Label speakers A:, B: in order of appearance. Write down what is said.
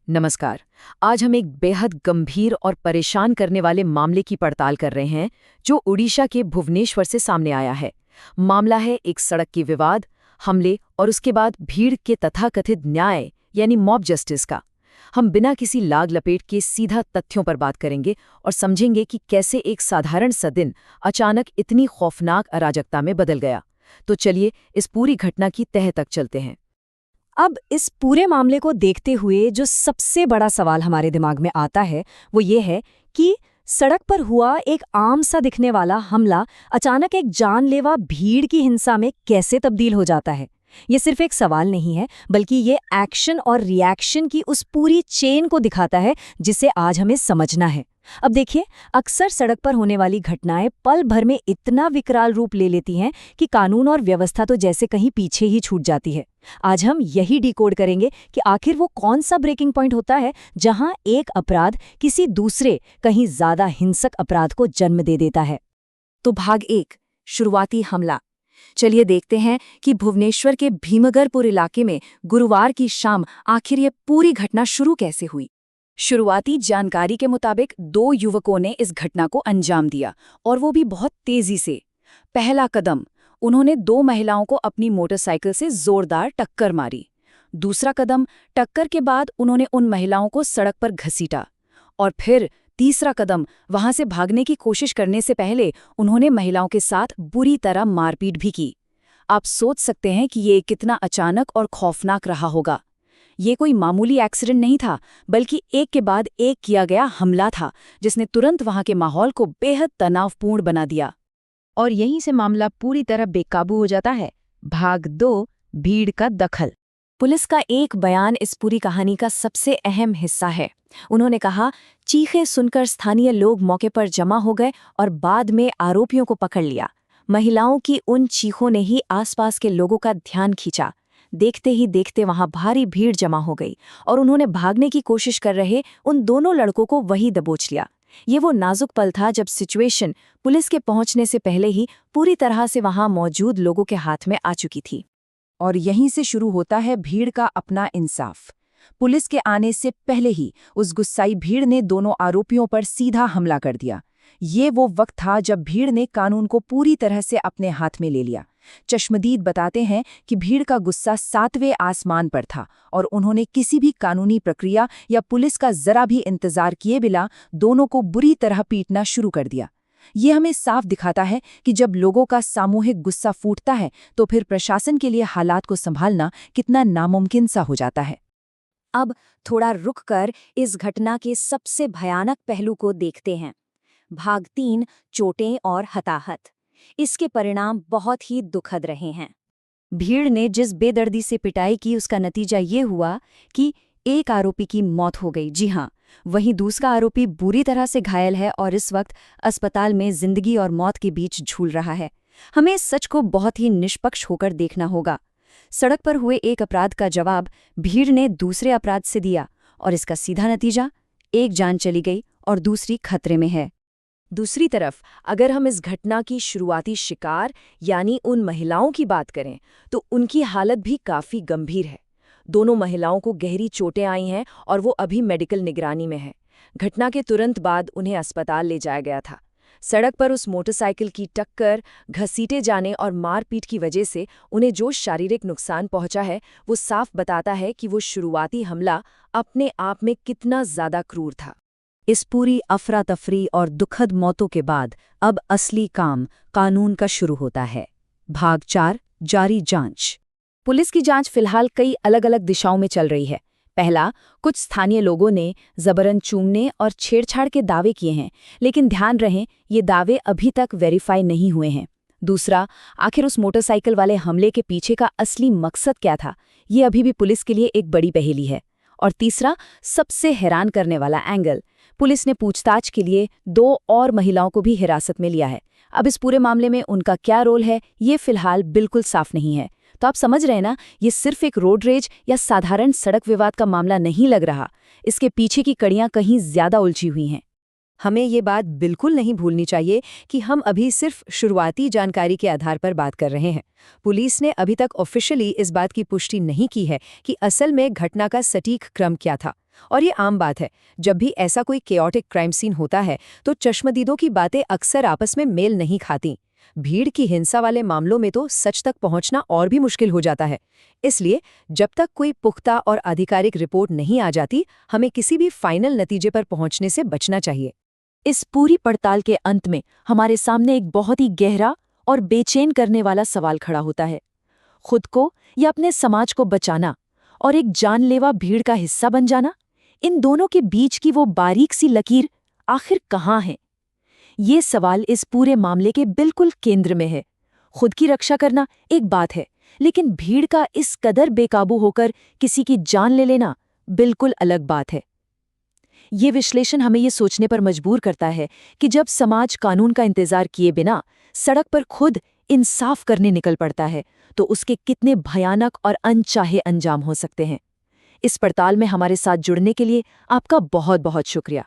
A: नमस्कार। आज हम एक बेहद गंभीर और परेशान करने वाले मामले की पड़ताल कर रहे हैं जो उड़ीसा के भुवनेश्वर से सामने आया है। मामला है एक सड़क की विवाद, हमले और उसके बाद भीड़ के तथाकथित न्याय यानी मॉब जस्टिस का। हम बिना किसी लाग लपेट के सीधा तथ्यों पर बात करेंगे और समझेंगे कि कैसे एक साधारण सा दिन अचानक इतनी खौफनाक अराजकता में बदल गया। तो चलिए इस पूरी घटना की तह तक चलते हैं।
B: अब इस पूरे मामले को देखते हुए जो सबसे बड़ा सवाल हमारे दिमाग में आता है वो ये है कि सड़क पर हुआ एक आम सा दिखने वाला हमला अचानक एक जानलेवा भीड़ की हिंसा में कैसे तब्दील हो जाता है। ये सिर्फ एक सवाल नहीं है, बल्कि ये एक्शन और रिएक्शन की उस पूरी चेन को दिखाता है जिसे आज हमें समझना है। अब देखिए, अक्सर सड़क पर होने वाली घटनाएं पल भर में इतना विकराल रूप ले लेती हैं कि कानून और व्यवस्था तो जैसे कहीं पीछे ही छूट जाती है। आज हम यही डिकोड करेंगे कि आखिर वो कौन सा ब्रेकिंग पॉइंट होता है जहां एक अपराध किसी दूसरे कहीं ज्यादा हिंसक अपराध को जन्म दे देता है। तो भाग 1, शुरुआती हमला। चलिए देखते हैं कि भुवनेश्वर के भीमगरपुर इलाके में गुरुवार की शाम आखिर ये पूरी घटना शुरू कैसे हुई। शुरुआती जानकारी के मुताबिक 2 युवकों ने इस घटना को अंजाम दिया, और वो भी बहुत तेजी से। पहला कदम, उन्होंने 2 महिलाओं को अपनी मोटरसाइकिल से जोरदार टक्कर मारी। दूसरा कदम, टक्कर के बाद उन्होंने उन महिलाओं को सड़क पर घसीटा। और फिर तीसरा कदम, वहां से भागने की कोशिश करने से पहले उन्होंने महिलाओं के साथ बुरी तरह मारपीट भी की। आप सोच सकते हैं कि ये कितना अचानक और खौफनाक रहा होगा। ये कोई मामूली एक्सीडेंट नहीं था, बल्कि एक के बाद एक किया गया हमला था जिसने तुरंत वहां के माहौल को बेहद तनावपूर्ण बना दिया।
A: और यहीं से मामला पूरी तरह बेकाबू हो जाता है। भाग 2, भीड़ का दखल।
B: पुलिस का एक बयान इस पूरी कहानी का सबसे अहम हिस्सा है। उन्होंने कहा, चीखें सुनकर स्थानीय लोग मौके पर जमा हो गए और बाद में आरोपियों को पकड़ लिया। महिलाओं की उन चीखों ने ही आसपास के लोगों का ध्यान खींचा। देखते ही देखते वहां भारी भीड़ जमा हो गई और उन्होंने भागने की कोशिश कर रहे उन दोनों लड़कों को वही दबोच लिया। ये वो नाजुक पल था जब सिचुएशन पुलिस के पहुंचने से पहले ही पूरी तरह से वहां मौजूद लोगों के हाथ में आ चुकी थी।
A: और यहीं से शुरू होता है भीड़ का अपना इंसाफ। पुलिस के आने से पहले ही उस गुस्साई भीड़ ने दोनों आरोपियों पर सीधा हमला कर दिया। ये वो वक्त था जब भीड़ ने कानून को पूरी तरह से अपने हाथ में ले लिया। चश्मदीद बताते हैं कि भीड़ का गुस्सा 7वें आसमान पर था और उन्होंने किसी भी कानूनी प्रक्रिया या पुलिस का जरा भी इंतजार किए बिना दोनों को बुरी तरह पीटना शुरू कर दिया। ये हमें साफ दिखाता है कि जब लोगों का सामूहिक गुस्सा फूटता है तो फिर प्रशासन के लिए हालात को संभालना कितना नामुमकिन सा हो जाता है।
B: अब थोड़ा रुककर इस घटना के सबसे भयानक पहलू को देखते हैं। भाग 3, चोटें और हताहत। इसके परिणाम बहुत ही दुखद रहे हैं। भीड़ ने जिस बेदर्दी से पिटाई की उसका नतीजा ये हुआ कि एक आरोपी की मौत हो गई। जी हाँ, वहीं दूसरा आरोपी बुरी तरह से घायल है और इस वक्त अस्पताल में जिंदगी और मौत के बीच झूल रहा है। हमें इस सच को बहुत ही निष्पक्ष होकर देखना होगा। सड़क पर हुए एक अपराध का जवाब भीड़ ने दूसरे अपराध से दिया और इसका सीधा नतीजा, एक जान चली गई और दूसरी खतरे में है।
A: दूसरी तरफ अगर हम इस घटना की शुरुआती शिकार यानी उन महिलाओं की बात करें तो उनकी हालत भी काफी गंभीर है। दोनों महिलाओं को गहरी चोटें आई हैं और वो अभी मेडिकल निगरानी में है। घटना के तुरंत बाद उन्हें अस्पताल ले जाया गया था। सड़क पर उस मोटरसाइकिल की टक्कर, घसीटे जाने और मारपीट की वजह से उन्हें जो शारीरिक नुकसान पहुंचा है वो साफ बताता है कि वो शुरुआती हमला अपने आप में कितना ज्यादा क्रूर था।
B: इस पूरी अफरा तफरी और दुखद मौतों के बाद अब असली काम कानून का शुरू होता है। भाग 4, जारी जांच। पुलिस की जांच फिलहाल कई अलग अलग दिशाओं में चल रही है। पहला, कुछ स्थानीय लोगों ने जबरन चूमने और छेड़छाड़ के दावे किए हैं, लेकिन ध्यान रहे ये दावे अभी तक वेरीफाई नहीं हुए हैं। दूसरा, आखिर उस मोटरसाइकिल वाले हमले के पीछे का असली मकसद क्या था, ये अभी भी पुलिस के लिए एक बड़ी पहेली है। और तीसरा, सबसे हैरान करने वाला एंगल, पुलिस ने पूछताछ के लिए 2 और महिलाओं को भी हिरासत में लिया है। अब इस पूरे मामले में उनका क्या रोल है ये फिलहाल बिल्कुल साफ नहीं है। तो आप समझ रहे हैं ना, ये सिर्फ एक रोड रेज या साधारण सड़क विवाद का मामला नहीं लग रहा। इसके पीछे की कड़ियां कहीं ज्यादा उलझी हुई हैं। हमें ये बात बिल्कुल नहीं भूलनी चाहिए कि हम अभी सिर्फ शुरुआती जानकारी के आधार पर बात कर रहे हैं। पुलिस ने अभी तक ऑफिशियली इस बात की पुष्टि नहीं की है कि असल में घटना का सटीक क्रम क्या था।
A: और ये आम बात है, जब भी ऐसा कोई केओटिक क्राइम सीन होता है तो चश्मदीदों की बातें अक्सर आपस में मेल नहीं खाती। भीड़ की हिंसा वाले मामलों में तो सच तक पहुंचना और भी मुश्किल हो जाता है। इसलिए जब तक कोई पुख्ता और आधिकारिक रिपोर्ट नहीं आ जाती, हमें किसी भी फाइनल नतीजे पर पहुंचने से बचना चाहिए।
B: इस पूरी पड़ताल के अंत में हमारे सामने एक बहुत ही गहरा और बेचैन करने वाला सवाल खड़ा होता है। खुद को या अपने समाज को बचाना और एक जानलेवा भीड़ का हिस्सा बन जाना, इन दोनों के बीच की वो बारीक सी लकीर आखिर कहाँ है? ये सवाल इस पूरे मामले के बिल्कुल केंद्र में है। खुद की रक्षा करना एक बात है, लेकिन भीड़ का इस कदर बेकाबू होकर किसी की जान ले लेना बिल्कुल अलग बात है। ये विश्लेषण हमें ये सोचने पर मजबूर करता है कि जब समाज कानून का इंतजार किए बिना सड़क पर खुद इंसाफ करने निकल पड़ता है, तो उसके कितने भयानक और अनचाहे अंजाम हो सकते हैं। इस पड़ताल में हमारे साथ जुड़ने के लिए आपका बहुत बहुत शुक्रिया।